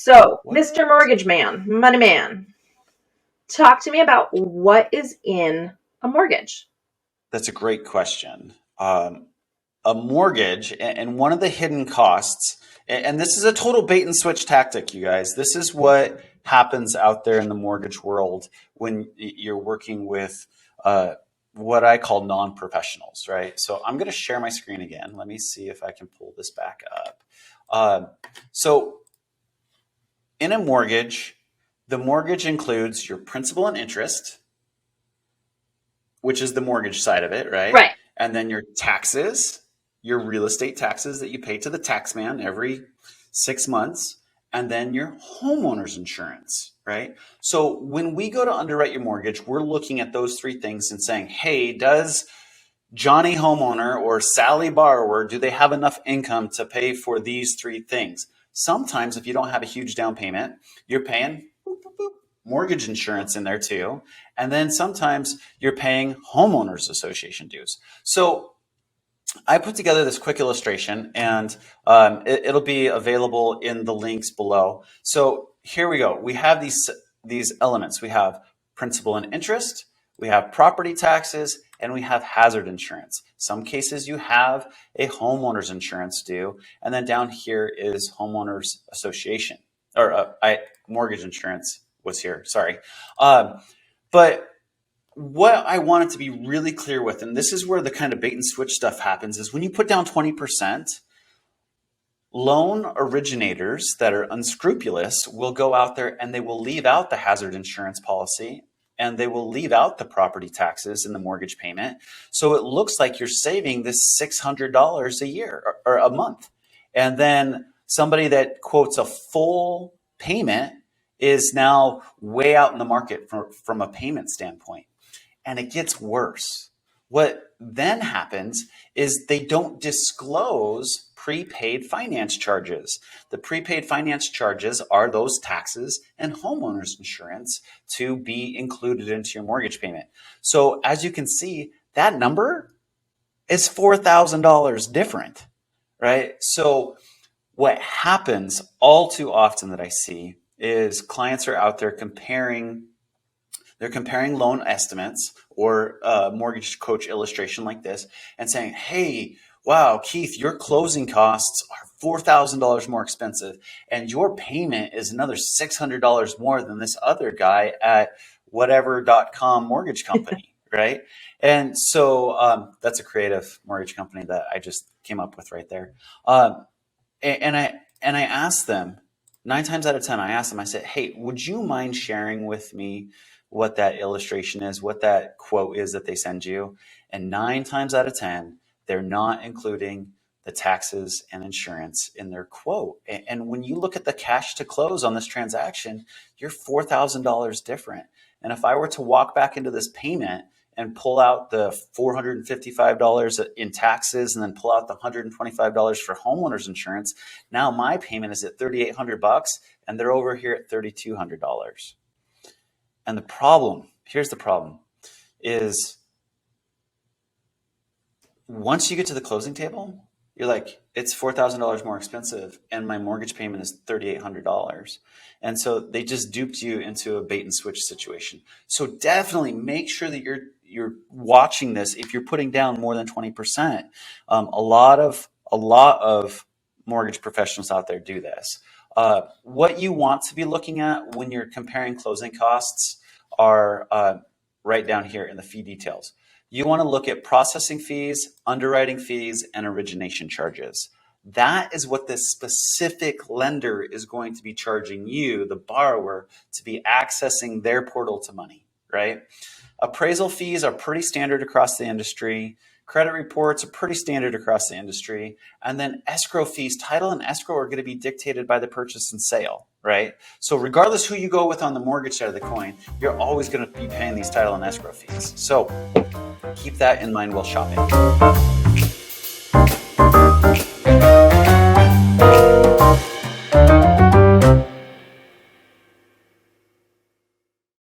So, What? Mr. Mortgage Man, Money Man, talk to me about what is in a mortgage. That's a great question. A mortgage and one of the hidden costs, and this is a total bait and switch tactic, you guys. This is what happens out there in the mortgage world when you're working with what I call non-professionals, right? So I'm going to share my screen again. Let me see if I can pull this back up. So in a mortgage, the mortgage includes your principal and interest, which is the mortgage side of it, right? Right. And then your taxes, your real estate taxes that you pay to the tax man every 6 months, and then your homeowner's insurance, right? So when we go to underwrite your mortgage, we're looking at those three things and saying, hey, does Johnny homeowner or Sally borrower, do they have enough income to pay for these three things? Sometimes if you don't have a huge down payment, you're paying mortgage insurance in there too. And then sometimes you're paying homeowners association dues. So I put together this quick illustration, and it'll be available in the links below. So here we go. We have these elements. We have principal and interest, we have property taxes, and we have hazard insurance. Some cases you have a homeowner's insurance due, and then down here is homeowners association, or mortgage insurance was here, sorry. But what I wanted to be really clear with, and this is where the kind of bait and switch stuff happens, is when you put down 20%, loan originators that are unscrupulous will go out there and they will leave out the hazard insurance policy, and they will leave out the property taxes in the mortgage payment. So it looks like you're saving this $600 a year or a month. And then somebody that quotes a full payment is now way out in the market from a payment standpoint. And it gets worse. What then happens is they don't disclose prepaid finance charges. The prepaid finance charges are those taxes and homeowners insurance to be included into your mortgage payment. So as you can see, that number is $4,000 different, right? So what happens all too often that I see is clients are out there comparing loan estimates or a mortgage coach illustration like this and saying, hey, wow, Keith, your closing costs are $4,000 more expensive and your payment is another $600 more than this other guy at whatever.com mortgage company, right? And so that's a creative mortgage company that I just came up with right there. And I asked them, 9 times out of 10, I asked them, I said, hey, would you mind sharing with me what that illustration is, what that quote is that they send you? And 9 times out of 10, they're not including the taxes and insurance in their quote. And when you look at the cash to close on this transaction, you're $4,000 different. And if I were to walk back into this payment and pull out the $455 in taxes and then pull out the $125 for homeowners insurance, now my payment is at $3,800 and they're over here at $3,200. And the problem, here's the problem, is once you get to the closing table, you're like, it's $4,000 more expensive and my mortgage payment is $3,800. And so they just duped you into a bait and switch situation. So definitely make sure that you're watching this. If you're putting down more than 20%, a lot of mortgage professionals out there do this. What you want to be looking at when you're comparing closing costs are right down here in the fee details. You want to look at processing fees, underwriting fees, and origination charges. That is what this specific lender is going to be charging you, the borrower, to be accessing their portal to money, right? Appraisal fees are pretty standard across the industry. Credit reports are pretty standard across the industry. And then escrow fees, title and escrow are going to be dictated by the purchase and sale, right? So regardless who you go with on the mortgage side of the coin, you're always going to be paying these title and escrow fees. So keep that in mind while shopping.